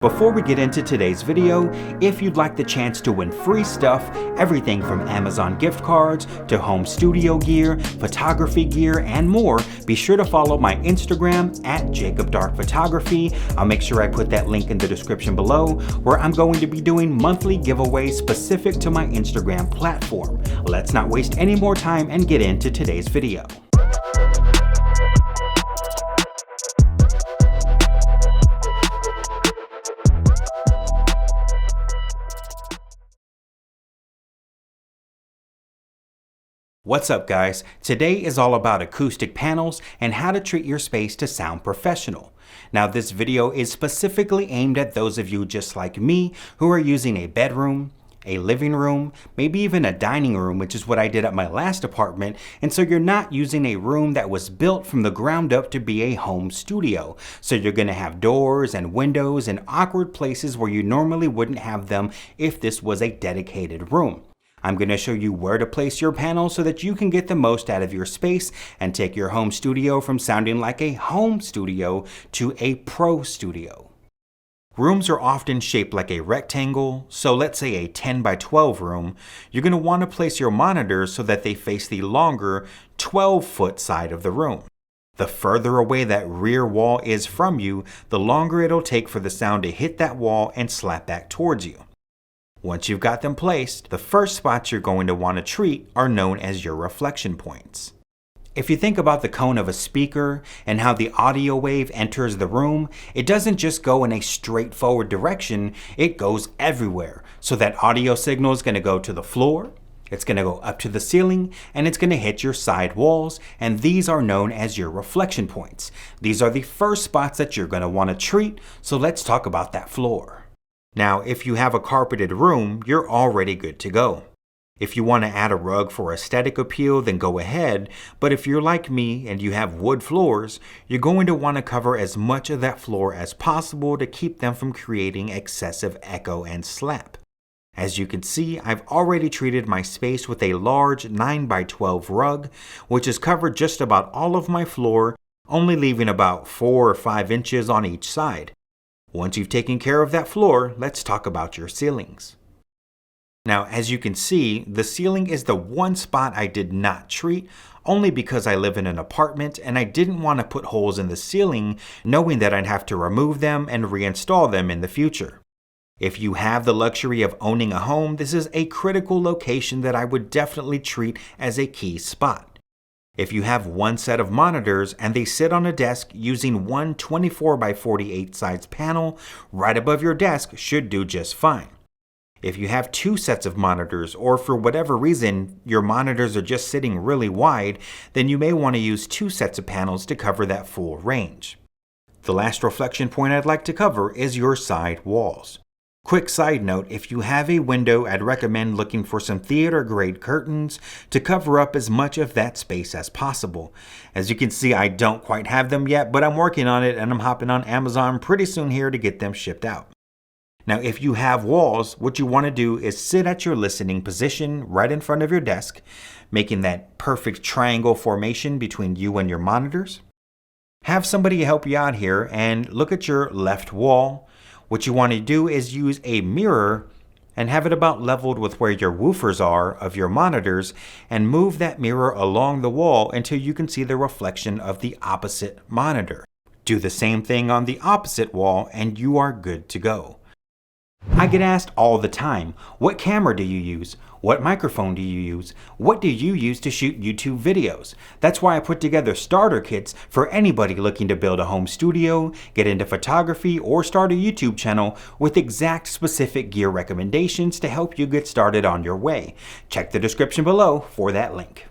Before we get into today's video, if you'd like the chance to win free stuff, everything from Amazon gift cards to home studio gear, photography gear, and more, be sure to follow my Instagram @JacobDarkPhotography. I'll make sure I put that link in the description below, where I'm going to be doing monthly giveaways specific to my Instagram platform. Let's not waste any more time and get into today's video. What's up guys? Today is all about acoustic panels and how to treat your space to sound professional. Now this video is specifically aimed at those of you just like me who are using a bedroom, a living room, maybe even a dining room, which is what I did at my last apartment, and so you're not using a room that was built from the ground up to be a home studio. So you're going to have doors and windows and awkward places where you normally wouldn't have them if this was a dedicated room. I'm going to show you where to place your panels so that you can get the most out of your space and take your home studio from sounding like a home studio to a pro studio. Rooms are often shaped like a rectangle, so let's say a 10 by 12 room. You're going to want to place your monitors so that they face the longer 12-foot side of the room. The further away that rear wall is from you, the longer it'll take for the sound to hit that wall and slap back towards you. Once you've got them placed, the first spots you're going to want to treat are known as your reflection points. If you think about the cone of a speaker and how the audio wave enters the room, it doesn't just go in a straightforward direction, it goes everywhere. So that audio signal is going to go to the floor, it's going to go up to the ceiling, and it's going to hit your side walls, and these are known as your reflection points. These are the first spots that you're going to want to treat, so let's talk about that floor. Now, if you have a carpeted room, you're already good to go. If you want to add a rug for aesthetic appeal, then go ahead, but if you're like me and you have wood floors, you're going to want to cover as much of that floor as possible to keep them from creating excessive echo and slap. As you can see, I've already treated my space with a large 9 by 12 rug, which has covered just about all of my floor, only leaving about 4 or 5 inches on each side. Once you've taken care of that floor, let's talk about your ceilings. Now, as you can see, the ceiling is the one spot I did not treat, only because I live in an apartment and I didn't want to put holes in the ceiling, knowing that I'd have to remove them and reinstall them in the future. If you have the luxury of owning a home, this is a critical location that I would definitely treat as a key spot. If you have one set of monitors and they sit on a desk using one 24 by 48 size panel, right above your desk should do just fine. If you have two sets of monitors, or for whatever reason your monitors are just sitting really wide, then you may want to use two sets of panels to cover that full range. The last reflection point I'd like to cover is your side walls. Quick side note, if you have a window, I'd recommend looking for some theater grade curtains to cover up as much of that space as possible. As you can see, I don't quite have them yet, but I'm working on it and I'm hopping on Amazon pretty soon here to get them shipped out. Now, if you have walls, what you want to do is sit at your listening position right in front of your desk, making that perfect triangle formation between you and your monitors. Have somebody help you out here and look at your left wall. What you want to do is use a mirror and have it about leveled with where your woofers are of your monitors, and move that mirror along the wall until you can see the reflection of the opposite monitor. Do the same thing on the opposite wall and you are good to go. I get asked all the time, what camera do you use? What microphone do you use? What do you use to shoot YouTube videos? That's why I put together starter kits for anybody looking to build a home studio, get into photography, or start a YouTube channel with exact specific gear recommendations to help you get started on your way. Check the description below for that link.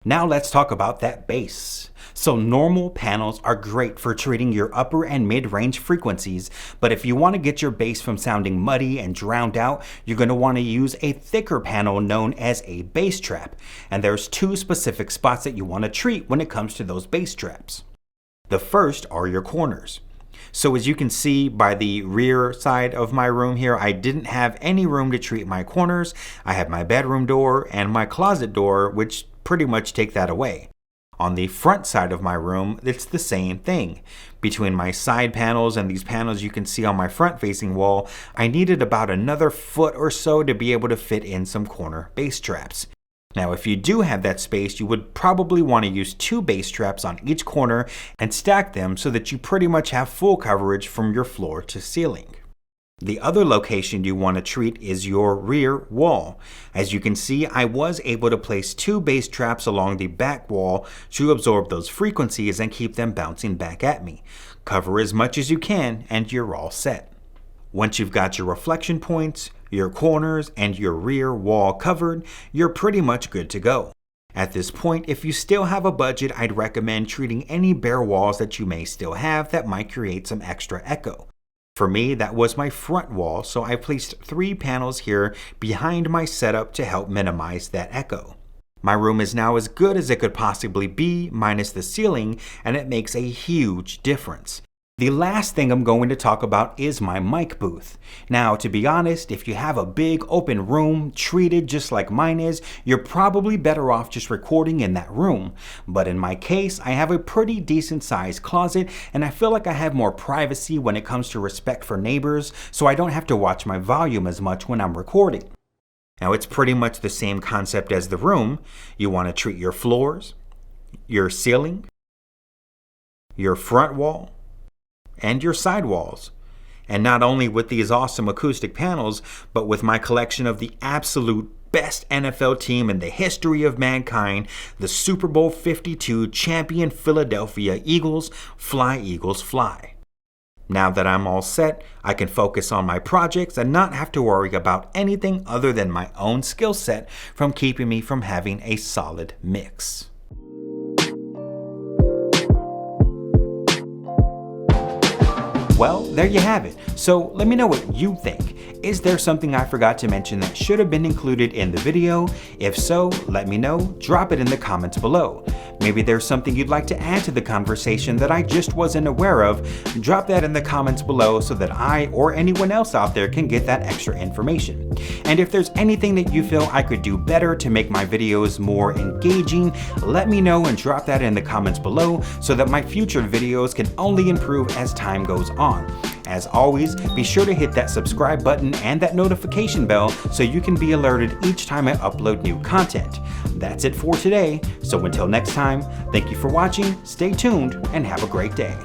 Now let's talk about that bass. So normal panels are great for treating your upper and mid-range frequencies, but if you want to get your bass from sounding muddy and drowned out, you're going to want to use a thicker panel known as a bass trap. And there's two specific spots that you want to treat when it comes to those bass traps. The first are your corners. So as you can see by the rear side of my room here, I didn't have any room to treat my corners. I have my bedroom door and my closet door, which pretty much take that away. On the front side of my room, it's the same thing. Between my side panels and these panels you can see on my front facing wall, I needed about another foot or so to be able to fit in some corner bass traps. Now, if you do have that space, you would probably want to use 2 bass traps on each corner and stack them so that you pretty much have full coverage from your floor to ceiling. The other location you want to treat is your rear wall. As you can see, I was able to place 2 bass traps along the back wall to absorb those frequencies and keep them bouncing back at me. Cover as much as you can and you're all set. Once you've got your reflection points, your corners, and your rear wall covered, you're pretty much good to go. At this point, if you still have a budget, I'd recommend treating any bare walls that you may still have that might create some extra echo. For me, that was my front wall, so I placed 3 panels here behind my setup to help minimize that echo. My room is now as good as it could possibly be, minus the ceiling, and it makes a huge difference. The last thing I'm going to talk about is my mic booth. Now, to be honest, if you have a big open room treated just like mine is, you're probably better off just recording in that room. But in my case, I have a pretty decent sized closet and I feel like I have more privacy when it comes to respect for neighbors, so I don't have to watch my volume as much when I'm recording. Now, it's pretty much the same concept as the room. You want to treat your floors, your ceiling, your front wall, and your sidewalls. And not only with these awesome acoustic panels, but with my collection of the absolute best NFL team in the history of mankind, the Super Bowl 52 champion Philadelphia Eagles. Fly, Eagles, fly. Now that I'm all set, I can focus on my projects and not have to worry about anything other than my own skill set from keeping me from having a solid mix. Well, there you have it. So let me know what you think. Is there something I forgot to mention that should have been included in the video? If so, let me know. Drop it in the comments below. Maybe there's something you'd like to add to the conversation that I just wasn't aware of. Drop that in the comments below so that I or anyone else out there can get that extra information. And if there's anything that you feel I could do better to make my videos more engaging, let me know and drop that in the comments below so that my future videos can only improve as time goes on. As always, be sure to hit that subscribe button and that notification bell so you can be alerted each time I upload new content. That's it for today, so until next time, thank you for watching, stay tuned, and have a great day.